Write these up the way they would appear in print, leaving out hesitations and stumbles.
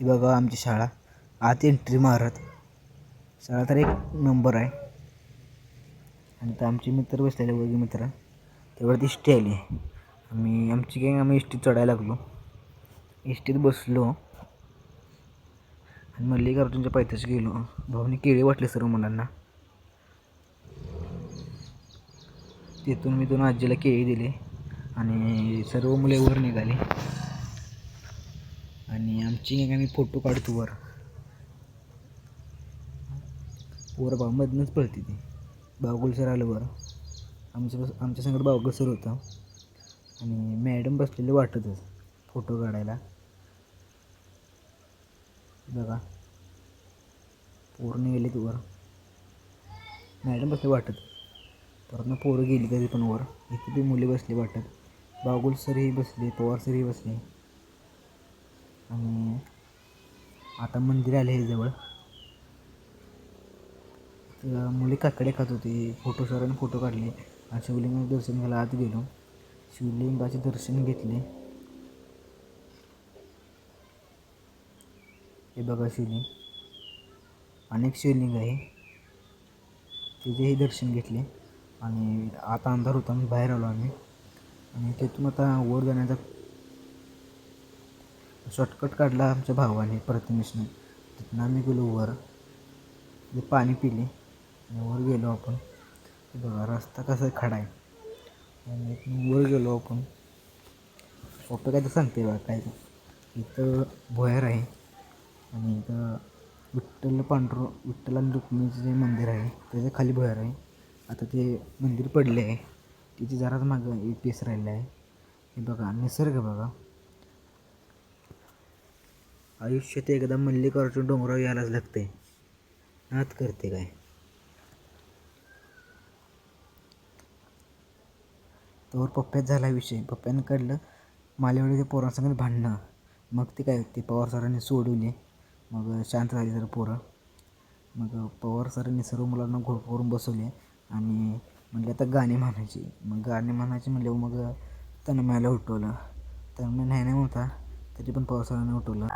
ही बघा आमची शाळा. आत एंट्री मारत शाळा तर एक नंबर आहे. आणि तर आमचे मित्र बसलेले वर्ग मित्र तेवढ्यात इष्टी आली. आमची गँग आम्ही इष्टीत चढायला लागलो. इष्टीत बसलो आणि मल्लिकार्जुनच्या पायथ्याशी गेलो. भाऊनी केळी वाटले सर्व मुलांना. तिथून मी दोन आजीला केळी दिले आणि सर्व मुले वर निघाली. आणि आमची गँग आम्ही फोटो काढतो वर. वर मधनंच पळते ती. बागुल सर आलं वर. आमच्या संगत बागुल सर होता आणि मॅडम बसलेले वाटतच फोटो काढायला. बघा पोरं गेले वर. मॅडम बसले वाटत. परत पोरं गेली तरी पण वर. इथे बी मुली बसली वाटत. बागुल सरही बसले, पवार सरही बसले. आणि आता मंदिर आले हे जवळ. मुली काकडे खात होती. सरांनी फोटो काढले आणि शिवलिंगाचं दर्शन घ्यायला आत गेलो. शिवलिंगाचे दर्शन घेतले. हे बघा शिवलिंग. अनेक शिवलिंग आहे. त्याचेही दर्शन घेतले. आणि आता अंधार होता मी बाहेर आलो आम्ही. आणि तिथून आता वर जाण्याचा शॉर्टकट काढला आमच्या भावाने प्रथमेशने. तिथून आम्ही गेलो वर. पाणी पिले आणि वर गेलो आपण. बघा रस्ता कसा खडा आहे. आणि वर गेलो आपण. पप्पा काय तर सांगते बघा काय इथं भोयर आहे. आणि इथं विठ्ठल आणि रुक्मिणीचं जे मंदिर आहे त्याच्या खाली भोयर आहे. आता ते मंदिर पडले आहे. तिथे जराच मागं एक पीस राहिला आहे. हे बघा निसर्ग बघा. आयुष्यात एकदा मल्लिकार्जुन डोंगरावर यायलाच लागते. नात करते काय. तोवर पप्प्यात झाला विषय. पप्प्यानं काढलं मालेवाडीच्या पोरांसंग भांडणं. मग ते काय ते पवार सरांनी सोडवले. मग शांत झाली जरा पोरं. मग पवार सरांनी सर्व मुलांना घोळ करून बसवले आणि म्हटलं आता गाणी म्हणायची. मग गाणी म्हणायची म्हणले मग तन्मयाला उठवलं. तन्मय नाही होता तरी पण पवार सरांनी उठवलं.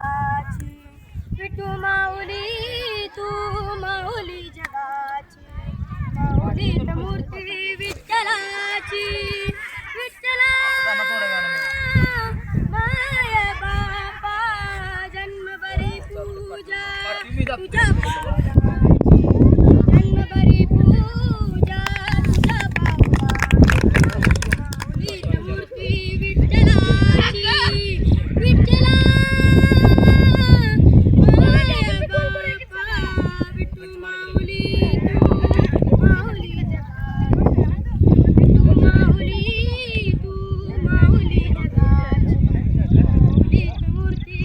विठू माऊली तू माऊली जगाची, माऊलीत मूर्ती विठ्ठलाची. विठ्ठला माय बापा जन्मभरी पूजा तुझ्या पावलाची. जन्मभरी पूजा तुझ्या पावलाची. माऊलीत मूर्ती विठ्ठलाची. विठ्ठला मूर्ती